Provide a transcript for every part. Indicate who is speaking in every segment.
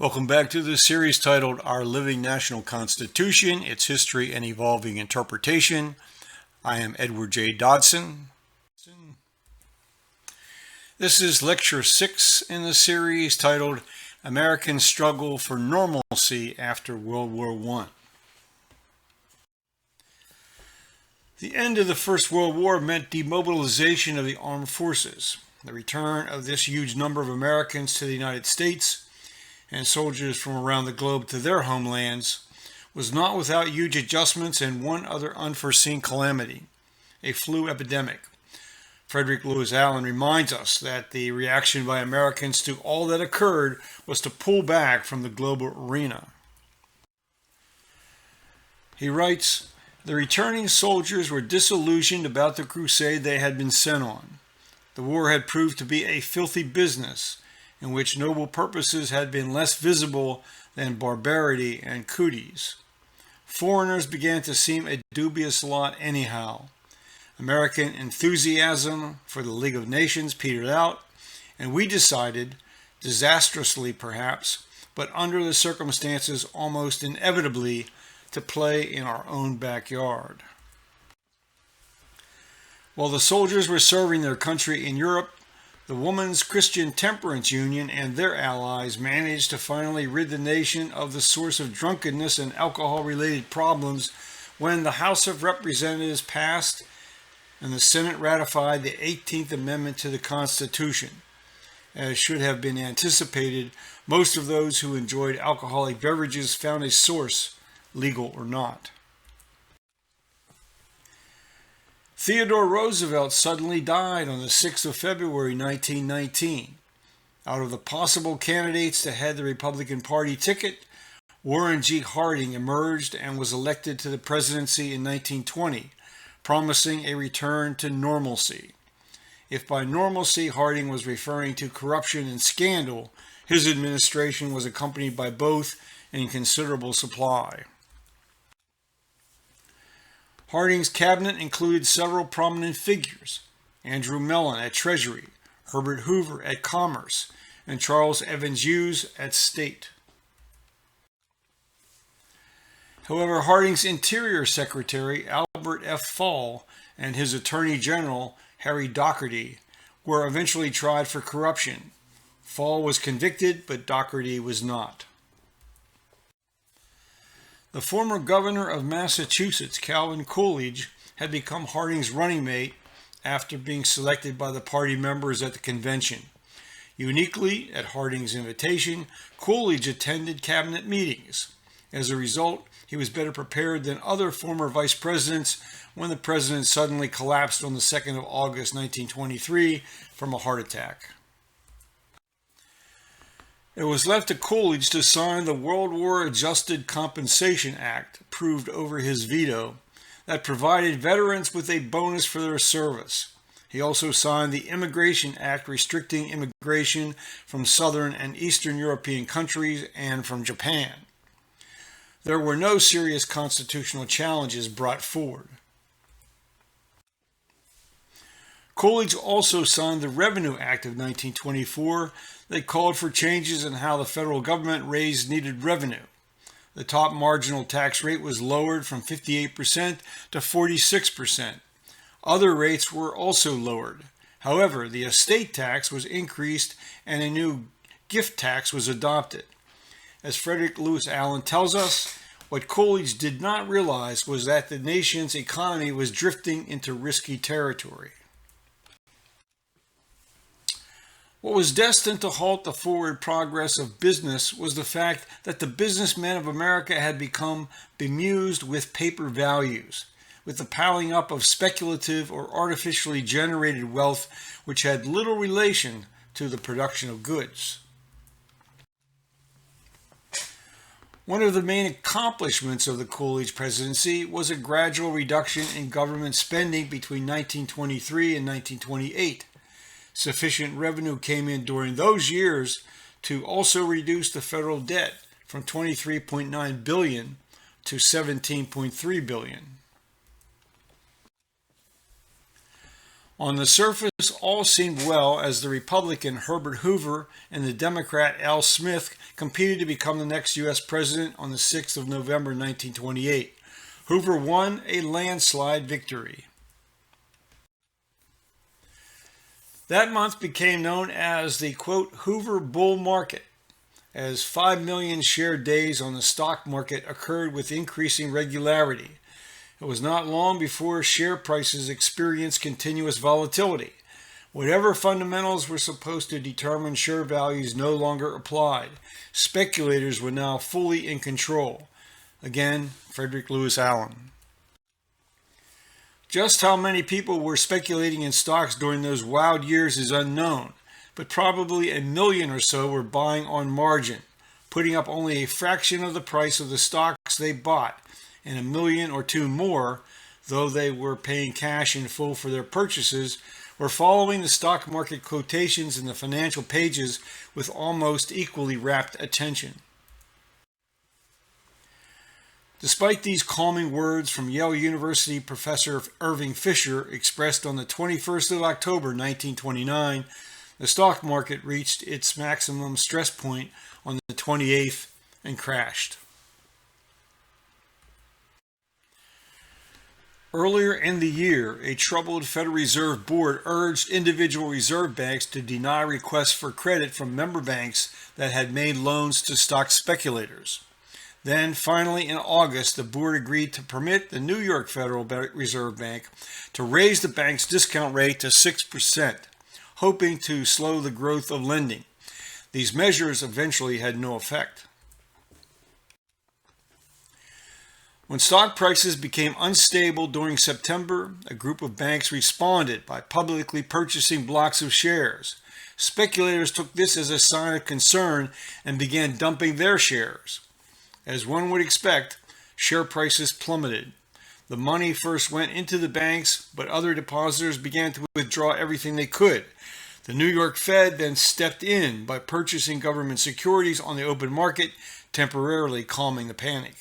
Speaker 1: Welcome back to the series titled Our Living National Constitution, Its History and Evolving Interpretation. I am Edward J. Dodson. This is Lecture 6 in the series titled American Struggle for Normalcy After World War I. The end of the First World War meant demobilization of the armed forces, the return of this huge number of Americans to the United States, and soldiers from around the globe to their homelands was not without huge adjustments and one other unforeseen calamity, a flu epidemic. Frederick Lewis Allen reminds us that the reaction by Americans to all that occurred was to pull back from the global arena. He writes, "The returning soldiers were disillusioned about the crusade they had been sent on. The war had proved to be a filthy business, in which noble purposes had been less visible than barbarity and cooties. Foreigners began to seem a dubious lot anyhow. American enthusiasm for the League of Nations petered out, and we decided, disastrously perhaps, but under the circumstances almost inevitably, to play in our own backyard." While the soldiers were serving their country in Europe, the Women's Christian Temperance Union and their allies managed to finally rid the nation of the source of drunkenness and alcohol-related problems when the House of Representatives passed and the Senate ratified the 18th Amendment to the Constitution. As should have been anticipated, most of those who enjoyed alcoholic beverages found a source, legal or not. Theodore Roosevelt suddenly died on the 6th of February 1919. Out of the possible candidates to head the Republican Party ticket, Warren G. Harding emerged and was elected to the presidency in 1920, promising a return to normalcy. If by normalcy Harding was referring to corruption and scandal, his administration was accompanied by both in considerable supply. Harding's cabinet included several prominent figures: Andrew Mellon at Treasury, Herbert Hoover at Commerce, and Charles Evans Hughes at State. However, Harding's Interior Secretary, Albert F. Fall, and his Attorney General, Harry Doherty, were eventually tried for corruption. Fall was convicted, but Doherty was not. The former governor of Massachusetts, Calvin Coolidge, had become Harding's running mate after being selected by the party members at the convention. Uniquely, at Harding's invitation, Coolidge attended cabinet meetings. As a result, he was better prepared than other former vice presidents when the president suddenly collapsed on the 2nd of August 1923 from a heart attack. It was left to Coolidge to sign the World War Adjusted Compensation Act, approved over his veto, that provided veterans with a bonus for their service. He also signed the Immigration Act restricting immigration from Southern and Eastern European countries and from Japan. There were no serious constitutional challenges brought forward. Coolidge also signed the Revenue Act of 1924 that called for changes in how the federal government raised needed revenue. The top marginal tax rate was lowered from 58% to 46%. Other rates were also lowered. However, the estate tax was increased and a new gift tax was adopted. As Frederick Lewis Allen tells us, what Coolidge did not realize was that the nation's economy was drifting into risky territory. What was destined to halt the forward progress of business was the fact that the businessmen of America had become bemused with paper values, with the piling up of speculative or artificially generated wealth which had little relation to the production of goods. One of the main accomplishments of the Coolidge presidency was a gradual reduction in government spending between 1923 and 1928. Sufficient revenue came in during those years to also reduce the federal debt from $23.9 billion to $17.3 billion. On the surface, all seemed well as the Republican Herbert Hoover and the Democrat Al Smith competed to become the next U.S. president on the 6th of November 1928. Hoover won a landslide victory. That month became known as the, quote, Hoover bull market, as 5 million share days on the stock market occurred with increasing regularity. It was not long before share prices experienced continuous volatility. Whatever fundamentals were supposed to determine share values no longer applied. Speculators were now fully in control. Again, Frederick Lewis Allen. Just how many people were speculating in stocks during those wild years is unknown, but probably 1 million or so were buying on margin, putting up only a fraction of the price of the stocks they bought, and 1 million or 2 more, though they were paying cash in full for their purchases, were following the stock market quotations in the financial pages with almost equally rapt attention. Despite these calming words from Yale University professor Irving Fisher expressed on the 21st of October 1929, the stock market reached its maximum stress point on the 28th and crashed. Earlier in the year, a troubled Federal Reserve Board urged individual reserve banks to deny requests for credit from member banks that had made loans to stock speculators. Then, finally, in August, the board agreed to permit the New York Federal Reserve Bank to raise the bank's discount rate to 6%, hoping to slow the growth of lending. These measures eventually had no effect. When stock prices became unstable during September, a group of banks responded by publicly purchasing blocks of shares. Speculators took this as a sign of concern and began dumping their shares. As one would expect, share prices plummeted. The money first went into the banks, but other depositors began to withdraw everything they could. The New York Fed then stepped in by purchasing government securities on the open market, temporarily calming the panic.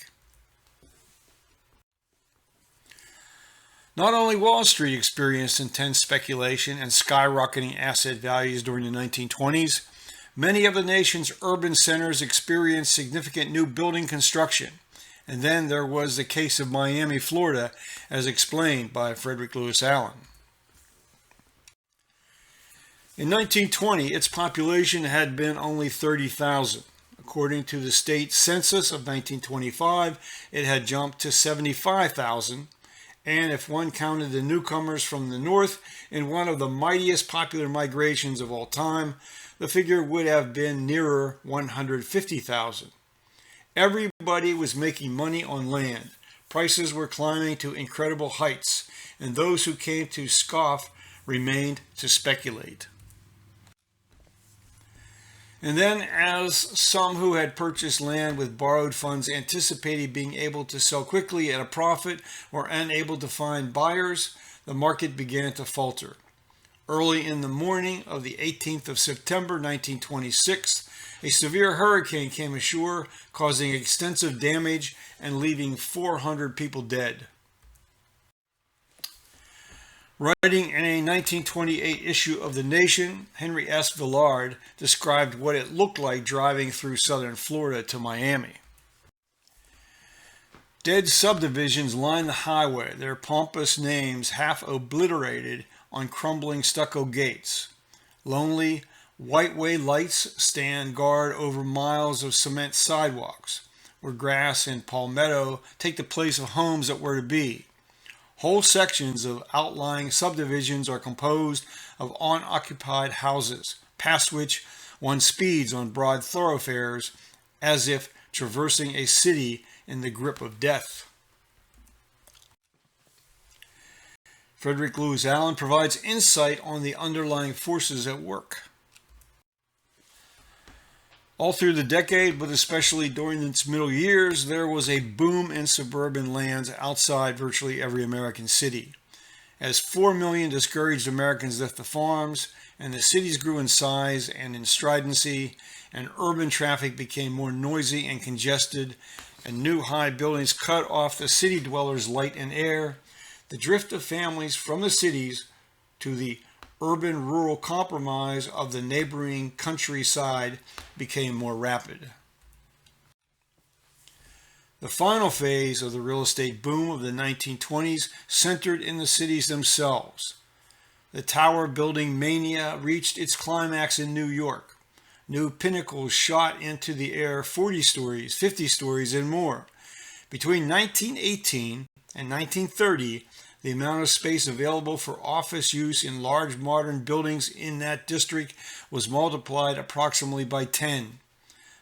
Speaker 1: Not only Wall Street experienced intense speculation and skyrocketing asset values during the 1920s, many of the nation's urban centers experienced significant new building construction. And then there was the case of Miami, Florida, as explained by Frederick Lewis Allen. In 1920, its population had been only 30,000. According to the state census of 1925, it had jumped to 75,000. And if one counted the newcomers from the north in one of the mightiest popular migrations of all time, the figure would have been nearer 150,000. Everybody was making money on land. Prices were climbing to incredible heights, and those who came to scoff remained to speculate. And then, as some who had purchased land with borrowed funds anticipated being able to sell quickly at a profit or unable to find buyers, the market began to falter. Early in the morning of the 18th of September 1926, a severe hurricane came ashore, causing extensive damage and leaving 400 people dead. Writing in a 1928 issue of The Nation, Henry S. Villard described what it looked like driving through southern Florida to Miami. Dead subdivisions lined the highway, their pompous names half obliterated on crumbling stucco gates. Lonely, white-way lights stand guard over miles of cement sidewalks, where grass and palmetto take the place of homes that were to be. Whole sections of outlying subdivisions are composed of unoccupied houses, past which one speeds on broad thoroughfares as if traversing a city in the grip of death. Frederick Lewis Allen provides insight on the underlying forces at work. All through the decade, but especially during its middle years, there was a boom in suburban lands outside virtually every American city. As 4 million discouraged Americans left the farms, and the cities grew in size and in stridency, and urban traffic became more noisy and congested, and new high buildings cut off the city dwellers' light and air, the drift of families from the cities to the urban-rural compromise of the neighboring countryside became more rapid. The final phase of the real estate boom of the 1920s centered in the cities themselves. The tower building mania reached its climax in New York. New pinnacles shot into the air 40 stories, 50 stories, and more. Between 1918 and 1930, the amount of space available for office use in large modern buildings in that district was multiplied approximately by 10.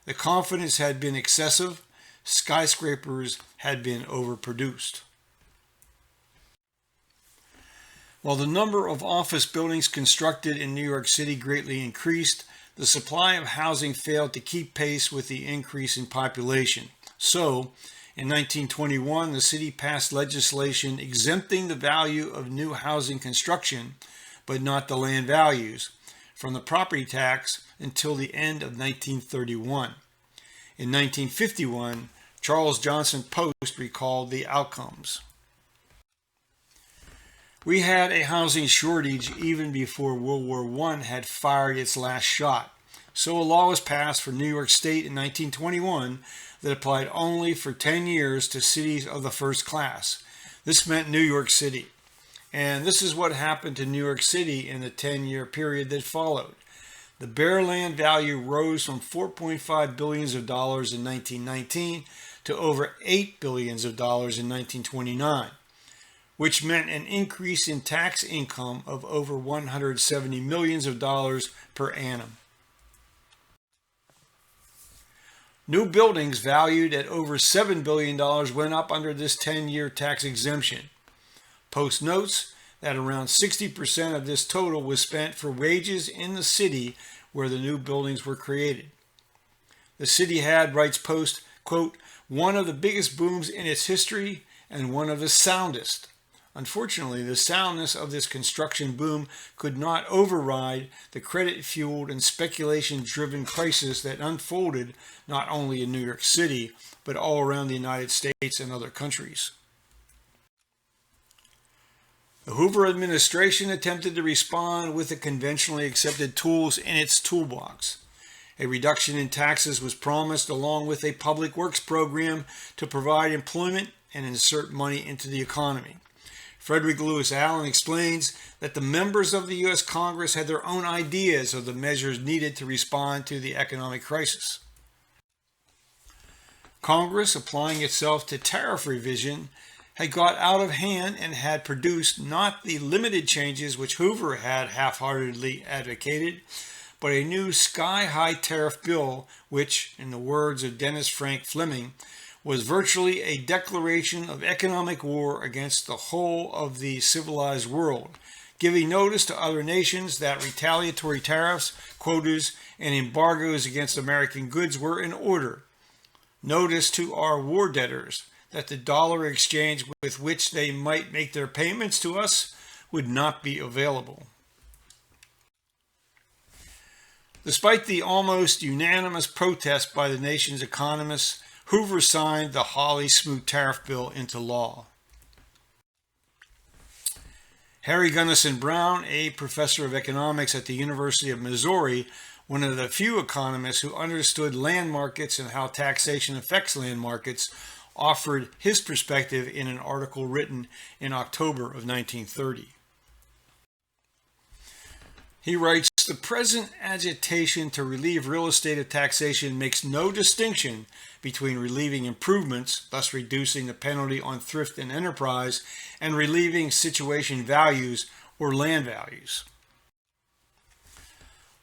Speaker 1: The confidence had been excessive. Skyscrapers had been overproduced. While the number of office buildings constructed in New York City greatly increased, the supply of housing failed to keep pace with the increase in population. So, in 1921, the city passed legislation exempting the value of new housing construction, but not the land values, from the property tax until the end of 1931. In 1951, Charles Johnson Post recalled the outcomes. We had a housing shortage even before World War I had fired its last shot. So a law was passed for New York State in 1921 that applied only for 10 years to cities of the first class. This meant New York City. And this is what happened to New York City in the 10-year period that followed. The bare land value rose from $4.5 billion in 1919 to over $8 billion in 1929. Which meant an increase in tax income of over $170 million per annum. New buildings valued at over $7 billion went up under this 10-year tax exemption. Post notes that around 60% of this total was spent for wages in the city where the new buildings were created. The city had, writes Post, quote, one of the biggest booms in its history and one of the soundest. Unfortunately, the soundness of this construction boom could not override the credit-fueled and speculation-driven crisis that unfolded not only in New York City, but all around the United States and other countries. The Hoover administration attempted to respond with the conventionally accepted tools in its toolbox. A reduction in taxes was promised along with a public works program to provide employment and insert money into the economy. Frederick Lewis Allen explains that the members of the U.S. Congress had their own ideas of the measures needed to respond to the economic crisis. Congress, applying itself to tariff revision, had got out of hand and had produced not the limited changes which Hoover had half-heartedly advocated, but a new sky-high tariff bill which, in the words of Dennis Frank Fleming, was virtually a declaration of economic war against the whole of the civilized world, giving notice to other nations that retaliatory tariffs, quotas, and embargoes against American goods were in order. Notice to our war debtors that the dollar exchange with which they might make their payments to us would not be available. Despite the almost unanimous protest by the nation's economists, Hoover signed the Hawley-Smoot tariff bill into law. Harry Gunnison Brown, a professor of economics at the University of Missouri, one of the few economists who understood land markets and how taxation affects land markets, offered his perspective in an article written in October of 1930. He writes, the present agitation to relieve real estate of taxation makes no distinction between relieving improvements, thus reducing the penalty on thrift and enterprise, and relieving situation values or land values.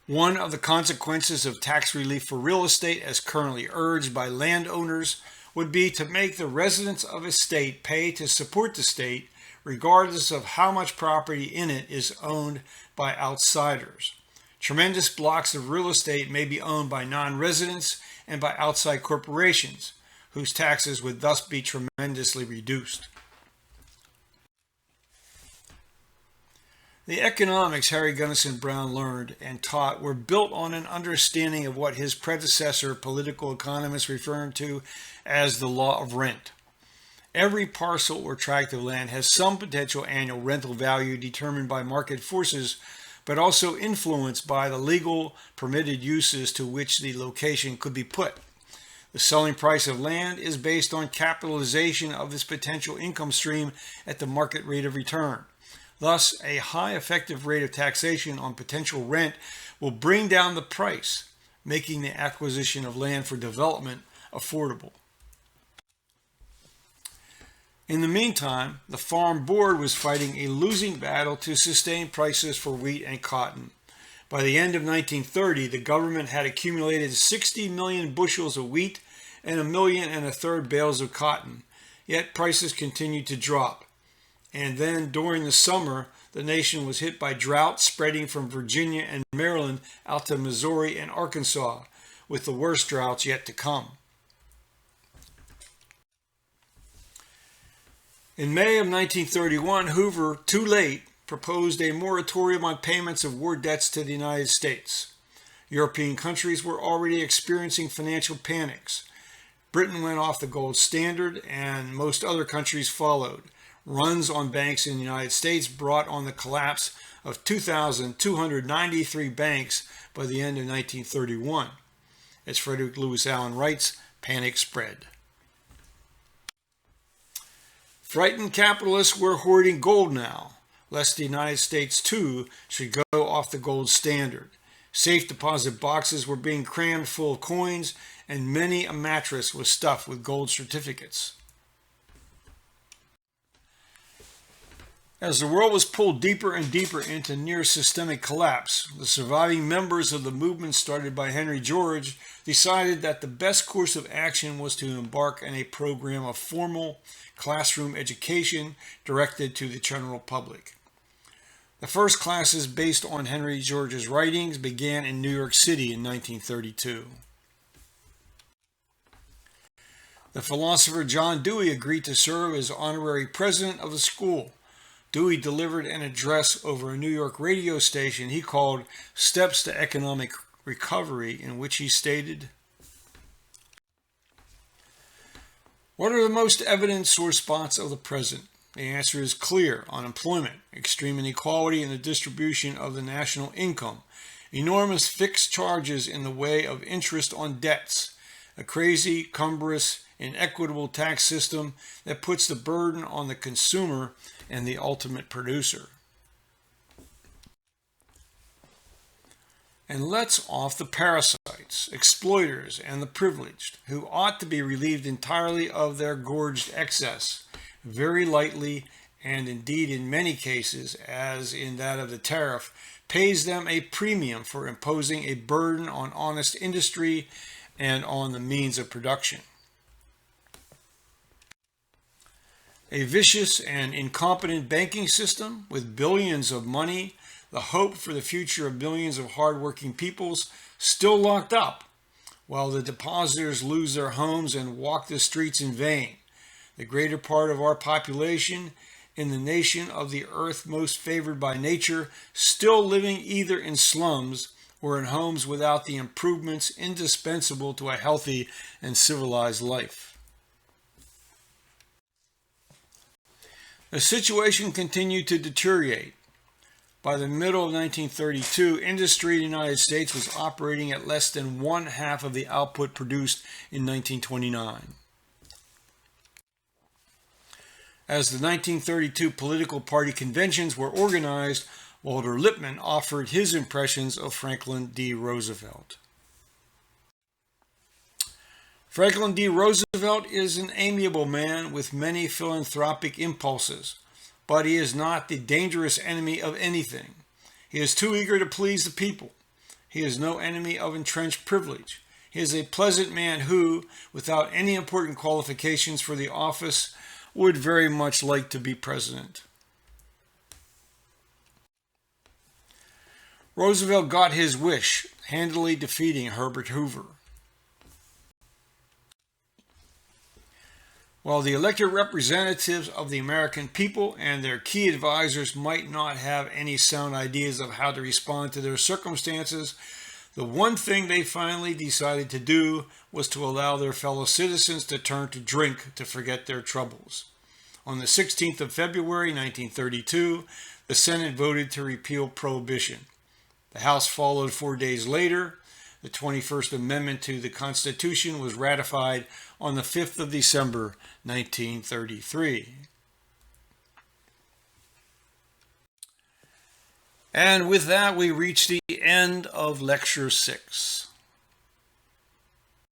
Speaker 1: One of the consequences of tax relief for real estate, as currently urged by landowners, would be to make the residents of a state pay to support the state, regardless of how much property in it is owned by outsiders. Tremendous blocks of real estate may be owned by non-residents and by outside corporations, whose taxes would thus be tremendously reduced. The economics Harry Gunnison Brown learned and taught were built on an understanding of what his predecessor, political economists, referred to as the law of rent. Every parcel or tract of land has some potential annual rental value determined by market forces, but also influenced by the legal permitted uses to which the location could be put. The selling price of land is based on capitalization of this potential income stream at the market rate of return. Thus, a high effective rate of taxation on potential rent will bring down the price, making the acquisition of land for development affordable. In the meantime, the Farm Board was fighting a losing battle to sustain prices for wheat and cotton. By the end of 1930, the government had accumulated 60 million bushels of wheat and 1.3 million bales of cotton, yet prices continued to drop. And then during the summer, the nation was hit by drought spreading from Virginia and Maryland out to Missouri and Arkansas, with the worst droughts yet to come. In May of 1931, Hoover, too late, proposed a moratorium on payments of war debts to the United States. European countries were already experiencing financial panics. Britain went off the gold standard, and most other countries followed. Runs on banks in the United States brought on the collapse of 2,293 banks by the end of 1931. As Frederick Lewis Allen writes, panic spread. Frightened capitalists were hoarding gold now, lest the United States too should go off the gold standard. Safe deposit boxes were being crammed full of coins, and many a mattress was stuffed with gold certificates. As the world was pulled deeper and deeper into near systemic collapse, the surviving members of the movement started by Henry George decided that the best course of action was to embark on a program of formal classroom education directed to the general public. The first classes based on Henry George's writings began in New York City in 1932. The philosopher John Dewey agreed to serve as honorary president of the school. Dewey delivered an address over a New York radio station he called Steps to Economic Recovery, in which he stated, "What are the most evident sore spots of the present? The answer is clear: unemployment, extreme inequality in the distribution of the national income, enormous fixed charges in the way of interest on debts, a crazy, cumbrous, inequitable tax system that puts the burden on the consumer and the ultimate producer. And let's off the parasites, exploiters, and the privileged, who ought to be relieved entirely of their gorged excess, very lightly, and indeed in many cases, as in that of the tariff, pays them a premium for imposing a burden on honest industry and on the means of production. A vicious and incompetent banking system with billions of money, the hope for the future of millions of hardworking peoples, still locked up, while the depositors lose their homes and walk the streets in vain. The greater part of our population in the nation of the earth most favored by nature, still living either in slums or in homes without the improvements indispensable to a healthy and civilized life. The situation continued to deteriorate. By the middle of 1932, industry in the United States was operating at less than one half of the output produced in 1929. As the 1932 political party conventions were organized, Walter Lippmann offered his impressions of Franklin D. Roosevelt. Franklin D. Roosevelt is an amiable man with many philanthropic impulses, but he is not the dangerous enemy of anything. He is too eager to please the people. He is no enemy of entrenched privilege. He is a pleasant man who, without any important qualifications for the office, would very much like to be president. Roosevelt got his wish, handily defeating Herbert Hoover. While the elected representatives of the American people and their key advisors might not have any sound ideas of how to respond to their circumstances, the one thing they finally decided to do was to allow their fellow citizens to turn to drink to forget their troubles. On the 16th of February 1932, the Senate voted to repeal prohibition. The House followed 4 days later. The 21st Amendment to the Constitution was ratified on the 5th of December 1933. And with that, we reach the end of Lecture 6.